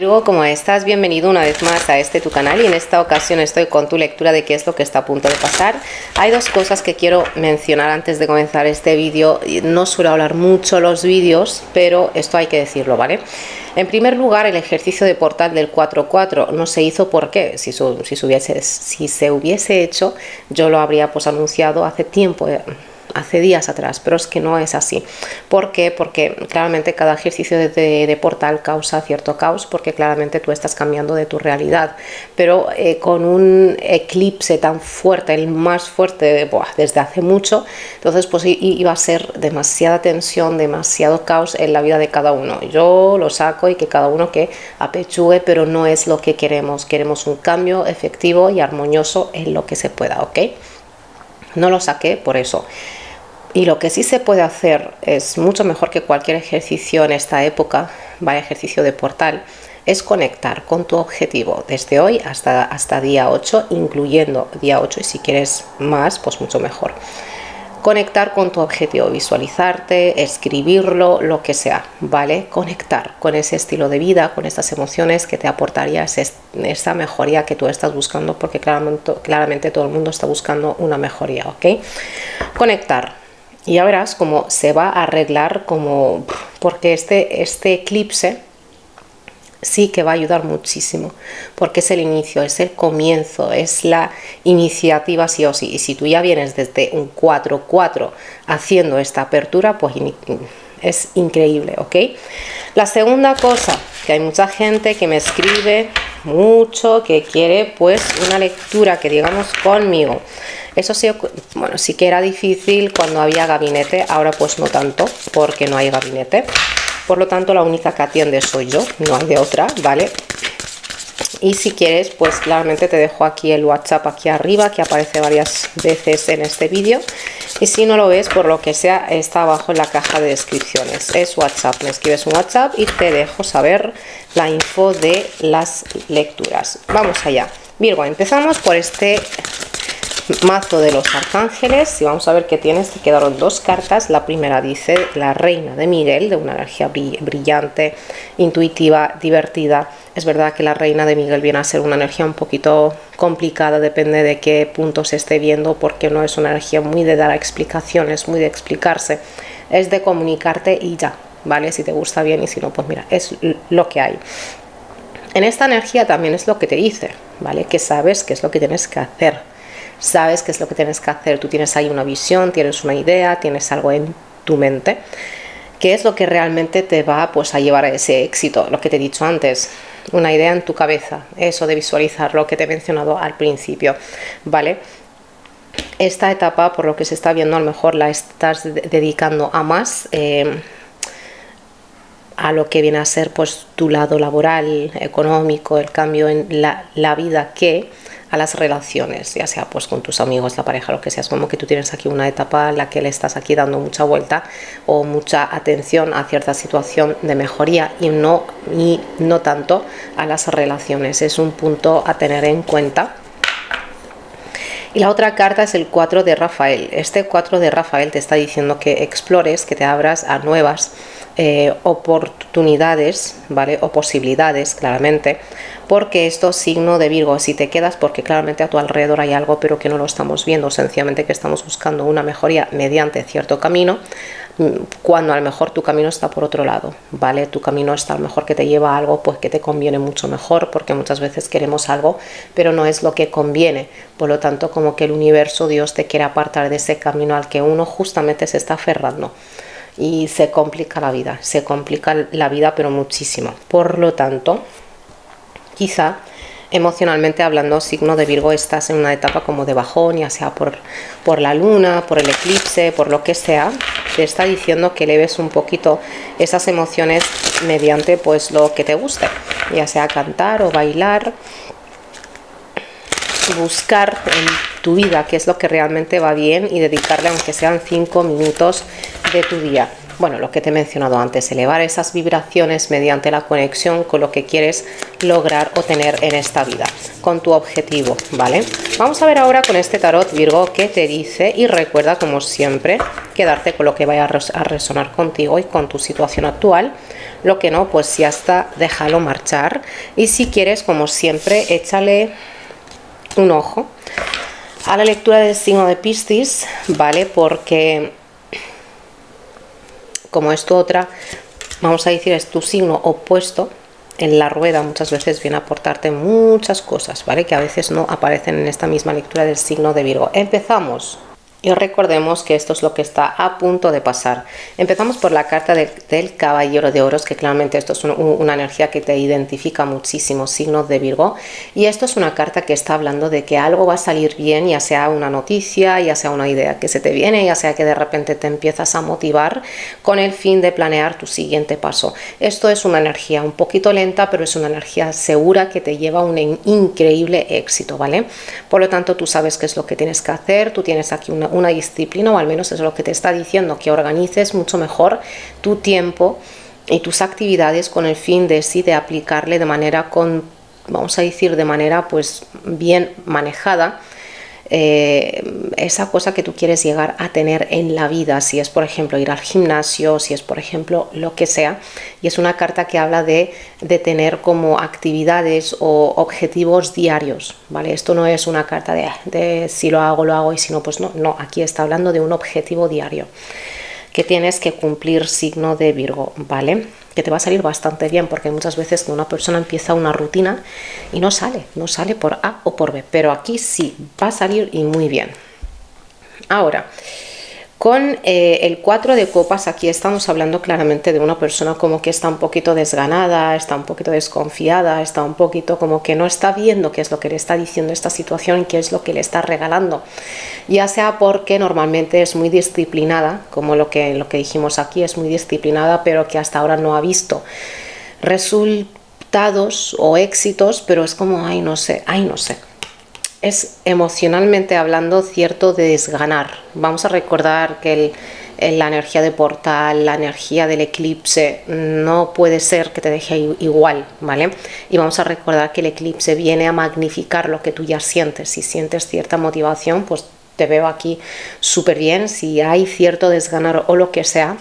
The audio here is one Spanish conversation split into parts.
Virgo, ¿cómo estás? Bienvenido una vez más a tu canal, y en esta ocasión estoy con tu lectura de qué es lo que está a punto de pasar. Hay dos cosas que quiero mencionar antes de comenzar este vídeo. No suelo hablar mucho los vídeos, pero esto hay que decirlo, ¿vale? En primer lugar, el ejercicio de portal del 4-4 no se hizo porque si se hubiese hecho, yo lo habría pues anunciado hace tiempo, hace días atrás, pero es que no es así. ¿Por qué? Porque claramente cada ejercicio de portal causa cierto caos, porque claramente tú estás cambiando de tu realidad, pero con un eclipse tan fuerte, el más fuerte desde hace mucho, entonces pues iba a ser demasiada tensión, demasiado caos en la vida de cada uno. Yo lo saco y que cada uno que apechugue, pero no es lo que queremos. Queremos un cambio efectivo y armonioso en lo que se pueda, ¿ok? No lo saqué por eso. Y lo que sí se puede hacer es mucho mejor que cualquier ejercicio en esta época, vaya ejercicio de portal, es conectar con tu objetivo desde hoy hasta día 8, incluyendo día 8, y si quieres más, pues mucho mejor. Conectar con tu objetivo, visualizarte, escribirlo, lo que sea, ¿vale? Conectar con ese estilo de vida, con estas emociones que te aportaría esta mejoría que tú estás buscando, porque claramente todo el mundo está buscando una mejoría, ¿ok? Conectar. Y ya verás cómo se va a arreglar, porque este eclipse sí que va a ayudar muchísimo, porque es el inicio, es el comienzo, es la iniciativa sí o sí. Y si tú ya vienes desde un 4-4 haciendo esta apertura, pues es increíble, ¿ok? La segunda cosa, que hay mucha gente que me escribe mucho, que quiere pues una lectura que digamos conmigo. Eso sí, bueno, sí que era difícil cuando había gabinete, ahora pues no tanto, porque no hay gabinete. Por lo tanto, la única que atiende soy yo, no hay de otra, ¿vale? Y si quieres, pues claramente te dejo aquí el WhatsApp aquí arriba, que aparece varias veces en este vídeo. Y si no lo ves, por lo que sea, está abajo en la caja de descripciones. Es WhatsApp, me escribes un WhatsApp y te dejo saber la info de las lecturas. Vamos allá. Virgo, empezamos por este mazo de los arcángeles y vamos a ver qué tienes. Te quedaron dos cartas. La primera dice la reina de Miguel, de una energía brillante, intuitiva, divertida. Es verdad que la reina de Miguel viene a ser una energía un poquito complicada, depende de qué punto se esté viendo, porque no es una energía muy de dar explicaciones, muy de explicarse, es de comunicarte y ya, ¿vale? Si te gusta bien, y si no, pues mira, es lo que hay. En esta energía también es lo que te dice, ¿vale? Que sabes qué es lo que tienes que hacer. Sabes qué es lo que tienes que hacer, tú tienes ahí una visión, tienes una idea, tienes algo en tu mente, qué es lo que realmente te va pues a llevar a ese éxito, lo que te he dicho antes, una idea en tu cabeza, eso de visualizar lo que te he mencionado al principio, ¿vale? Esta etapa, por lo que se está viendo, a lo mejor la estás dedicando a más, a lo que viene a ser pues tu lado laboral, económico, el cambio en la vida, que a las relaciones, ya sea pues con tus amigos, la pareja, lo que sea. Es como que tú tienes aquí una etapa en la que le estás aquí dando mucha vuelta o mucha atención a cierta situación de mejoría y no tanto a las relaciones. Es un punto a tener en cuenta. Y la otra carta es el 4 de Rafael. Este 4 de Rafael te está diciendo que explores, que te abras a nuevas oportunidades, ¿vale? O posibilidades, claramente, porque esto es signo de Virgo. Si te quedas, porque claramente a tu alrededor hay algo, pero que no lo estamos viendo, sencillamente que estamos buscando una mejoría mediante cierto camino, cuando a lo mejor tu camino está por otro lado, ¿vale? Tu camino está a lo mejor que te lleva a algo pues que te conviene mucho mejor, porque muchas veces queremos algo, pero no es lo que conviene. Por lo tanto, como que el universo, Dios, te quiere apartar de ese camino al que uno justamente se está aferrando. Y se complica la vida, pero muchísimo. Por lo tanto, quizá emocionalmente hablando, signo de Virgo, estás en una etapa como de bajón, ya sea por la luna, por el eclipse, por lo que sea. Te está diciendo que eleves un poquito esas emociones mediante pues lo que te guste, ya sea cantar o bailar, buscar en tu vida qué es lo que realmente va bien y dedicarle, aunque sean 5 minutos de tu día. Bueno, lo que te he mencionado antes, elevar esas vibraciones mediante la conexión con lo que quieres lograr o tener en esta vida, con tu objetivo, ¿vale? Vamos a ver ahora con este tarot, Virgo, qué te dice, y recuerda, como siempre, quedarte con lo que vaya a resonar contigo y con tu situación actual. Lo que no, pues ya está, déjalo marchar. Y si quieres, como siempre, échale un ojo a la lectura del signo de Piscis, ¿vale? Porque como es tu otra, vamos a decir, es tu signo opuesto en la rueda, muchas veces viene a aportarte muchas cosas, ¿vale? Que a veces no aparecen en esta misma lectura del signo de Virgo. Empezamos. Y recordemos que esto es lo que está a punto de pasar. Empezamos por la carta del Caballero de Oros, que claramente esto es una energía que te identifica muchísimo, signos de Virgo. Y esto es una carta que está hablando de que algo va a salir bien, ya sea una noticia, ya sea una idea que se te viene, ya sea que de repente te empiezas a motivar con el fin de planear tu siguiente paso. Esto es una energía un poquito lenta, pero es una energía segura que te lleva a un increíble éxito, ¿vale? Por lo tanto, tú sabes qué es lo que tienes que hacer, tú tienes aquí una disciplina, o al menos es lo que te está diciendo, que organices mucho mejor tu tiempo y tus actividades con el fin de sí, de aplicarle de manera vamos a decir, de manera pues bien manejada, esa cosa que tú quieres llegar a tener en la vida, si es por ejemplo ir al gimnasio, si es por ejemplo lo que sea. Y es una carta que habla de tener como actividades o objetivos diarios, ¿vale? Esto no es una carta de si lo hago y si no, pues no, aquí está hablando de un objetivo diario que tienes que cumplir, signo de Virgo, ¿vale? Que te va a salir bastante bien, porque muchas veces que una persona empieza una rutina y no sale por A o por B, pero aquí sí, va a salir y muy bien. Ahora, con el 4 de copas, aquí estamos hablando claramente de una persona como que está un poquito desganada, está un poquito desconfiada, está un poquito como que no está viendo qué es lo que le está diciendo esta situación y qué es lo que le está regalando. Ya sea porque normalmente es muy disciplinada, como lo que dijimos aquí, es muy disciplinada, pero que hasta ahora no ha visto resultados o éxitos, pero es como, ay, no sé. Es emocionalmente hablando cierto desganar. Vamos a recordar que la energía de portal, la energía del eclipse, no puede ser que te deje igual, ¿vale? Y vamos a recordar que el eclipse viene a magnificar lo que tú ya sientes. Si sientes cierta motivación, pues te veo aquí súper bien. Si hay cierto desganar o lo que sea,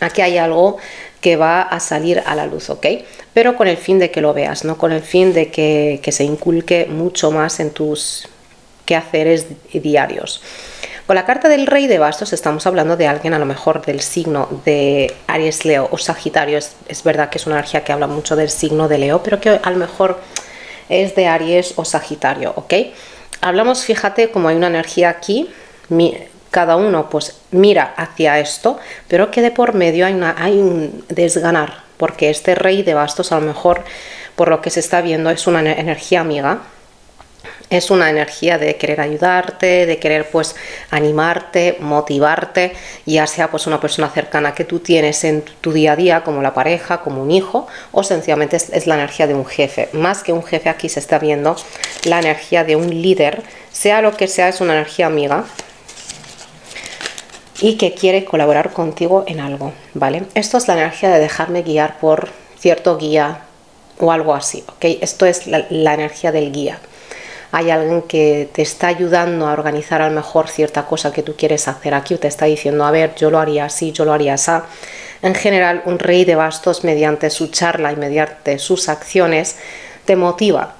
aquí hay algo que va a salir a la luz, ¿ok? Pero con el fin de que lo veas, no con el fin de que se inculque mucho más en tus quehaceres diarios. Con la carta del Rey de Bastos estamos hablando de alguien a lo mejor del signo de Aries, Leo o Sagitario. Es verdad que es una energía que habla mucho del signo de Leo, pero que a lo mejor es de Aries o Sagitario, ¿ok? Hablamos, fíjate, como hay una energía aquí, cada uno pues mira hacia esto, pero que de por medio hay un desganar, porque este Rey de Bastos a lo mejor, por lo que se está viendo, es una energía amiga, es una energía de querer ayudarte, de querer pues animarte, motivarte, ya sea pues una persona cercana que tú tienes en tu día a día, como la pareja, como un hijo, o sencillamente es la energía de un jefe. Más que un jefe, aquí se está viendo la energía de un líder, sea lo que sea, es una energía amiga y que quiere colaborar contigo en algo, ¿vale? Esto es la energía de dejarme guiar por cierto guía o algo así, ¿ok? Esto es la energía del guía. Hay alguien que te está ayudando a organizar a lo mejor cierta cosa que tú quieres hacer aquí, o te está diciendo, a ver, yo lo haría así, yo lo haría así. En general, un Rey de Bastos, mediante su charla y mediante sus acciones, te motiva.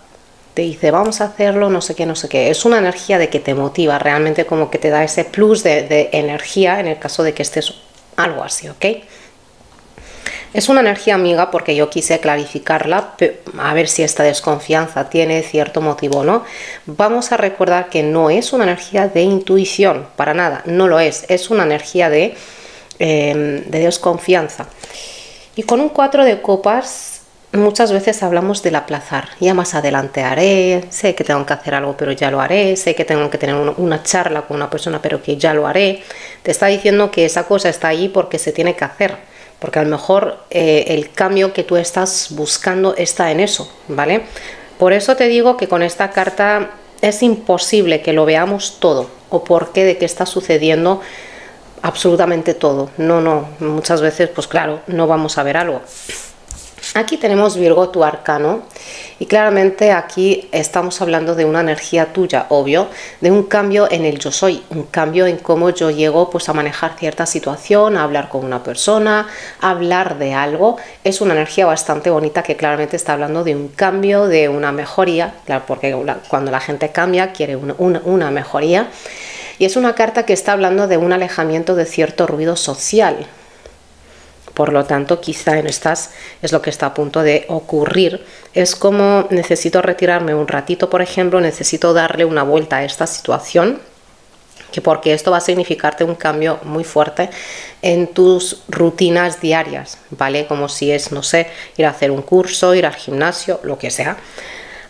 Te dice, vamos a hacerlo, no sé qué, no sé qué. Es una energía de que te motiva, realmente como que te da ese plus de energía en el caso de que estés algo así, ¿ok? Es una energía amiga porque yo quise clarificarla, a ver si esta desconfianza tiene cierto motivo o no. Vamos a recordar que no es una energía de intuición, para nada, no lo es. Es una energía de desconfianza. Y con un 4 de copas, muchas veces hablamos del aplazar. Ya más adelante haré, sé que tengo que hacer algo, pero ya lo haré. Sé que tengo que tener una charla con una persona, pero que ya lo haré. Te está diciendo que esa cosa está ahí porque se tiene que hacer. Porque a lo mejor el cambio que tú estás buscando está en eso, ¿vale? Por eso te digo que con esta carta es imposible que lo veamos todo o por qué de qué está sucediendo absolutamente todo. No, muchas veces, pues claro, no vamos a ver algo. Aquí tenemos Virgo, tu arcano, y claramente aquí estamos hablando de una energía tuya, obvio, de un cambio en el yo soy, un cambio en cómo yo llego pues a manejar cierta situación, a hablar con una persona, a hablar de algo. Es una energía bastante bonita que claramente está hablando de un cambio, de una mejoría, claro, porque cuando la gente cambia quiere una mejoría, y es una carta que está hablando de un alejamiento de cierto ruido social. Por lo tanto, quizá en estas es lo que está a punto de ocurrir. Es como necesito retirarme un ratito, por ejemplo, necesito darle una vuelta a esta situación, porque esto va a significarte un cambio muy fuerte en tus rutinas diarias, ¿vale? Como si es, no sé, ir a hacer un curso, ir al gimnasio, lo que sea.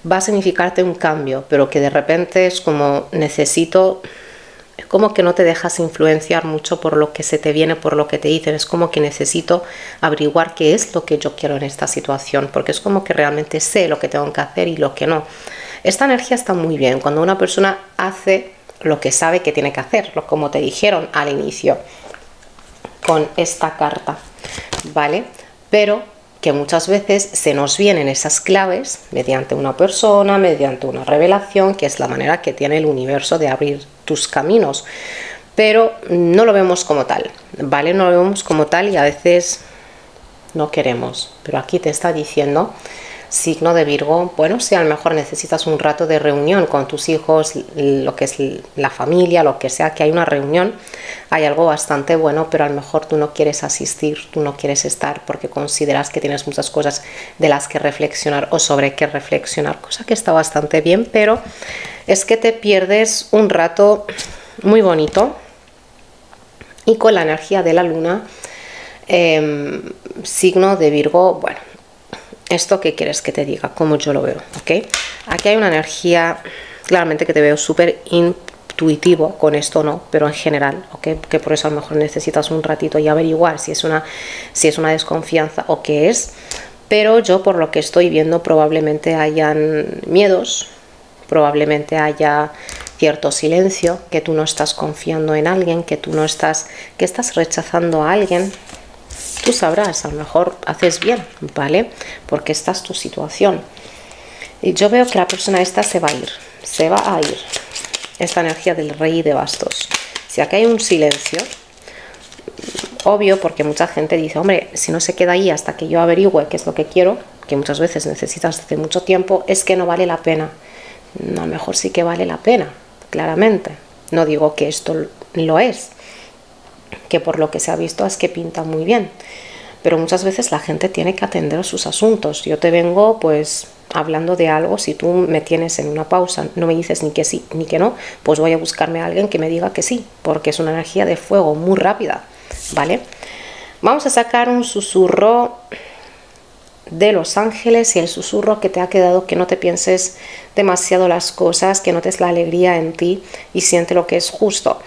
Va a significarte un cambio, pero que de repente es como necesito... Es como que no te dejas influenciar mucho por lo que se te viene, por lo que te dicen. Es como que necesito averiguar qué es lo que yo quiero en esta situación, porque es como que realmente sé lo que tengo que hacer y lo que no. Esta energía está muy bien cuando una persona hace lo que sabe que tiene que hacer, como te dijeron al inicio con esta carta, ¿vale? Pero que muchas veces se nos vienen esas claves mediante una persona, mediante una revelación, que es la manera que tiene el universo de abrir tus caminos, pero no lo vemos como tal, ¿vale? No lo vemos como tal y a veces no queremos, pero aquí te está diciendo, signo de Virgo, bueno, si a lo mejor necesitas un rato de reunión con tus hijos, lo que es la familia, lo que sea, que hay una reunión, hay algo bastante bueno, pero a lo mejor tú no quieres asistir, tú no quieres estar porque consideras que tienes muchas cosas de las que reflexionar o sobre qué reflexionar, cosa que está bastante bien, pero es que te pierdes un rato muy bonito. Y con la energía de la luna, signo de Virgo, bueno, ¿esto qué quieres que te diga? Como yo lo veo, ¿ok? Aquí hay una energía, claramente que te veo súper intuitivo, con esto no, pero en general, ¿ok? Que por eso a lo mejor necesitas un ratito y averiguar si es una desconfianza o qué es. Pero yo por lo que estoy viendo probablemente hayan miedos, probablemente haya cierto silencio, que tú no estás confiando en alguien, que estás rechazando a alguien. Tú sabrás, a lo mejor haces bien, ¿vale? Porque esta es tu situación. Y yo veo que la persona esta se va a ir. Esta energía del rey de bastos. Si aquí hay un silencio, obvio, porque mucha gente dice, hombre, si no se queda ahí hasta que yo averigüe qué es lo que quiero, que muchas veces necesitas hace mucho tiempo, es que no vale la pena. No, a lo mejor sí que vale la pena, claramente. No digo que esto lo es, que por lo que se ha visto es que pinta muy bien, pero muchas veces la gente tiene que atender sus asuntos. Yo te vengo pues hablando de algo, si tú me tienes en una pausa, no me dices ni que sí ni que no, pues voy a buscarme a alguien que me diga que sí, porque es una energía de fuego muy rápida, ¿vale? Vamos a sacar un susurro de los ángeles, y el susurro que te ha quedado, que no te pienses demasiado las cosas, que notes la alegría en ti y siente lo que es justo.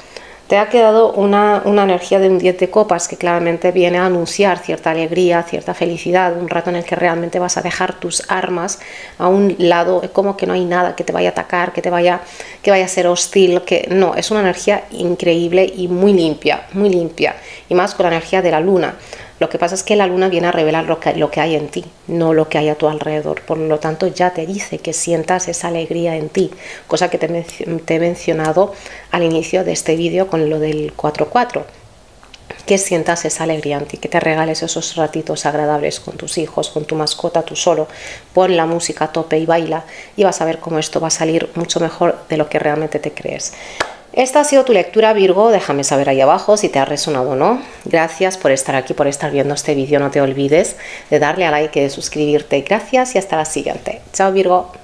Te ha quedado una energía de un 10 de copas que claramente viene a anunciar cierta alegría, cierta felicidad, un rato en el que realmente vas a dejar tus armas a un lado, como que no hay nada que te vaya a atacar, que vaya a ser hostil, que no, es una energía increíble y muy limpia, y más con la energía de la luna. Lo que pasa es que la luna viene a revelar lo que hay en ti, no lo que hay a tu alrededor. Por lo tanto, ya te dice que sientas esa alegría en ti, cosa que te he mencionado al inicio de este vídeo con lo del 4-4. Que sientas esa alegría en ti, que te regales esos ratitos agradables con tus hijos, con tu mascota, tú solo. Pon la música a tope y baila, y vas a ver cómo esto va a salir mucho mejor de lo que realmente te crees. Esta ha sido tu lectura, Virgo. Déjame saber ahí abajo si te ha resonado o no. Gracias por estar aquí, por estar viendo este vídeo. No te olvides de darle a like y de suscribirte. Gracias y hasta la siguiente. Chao, Virgo.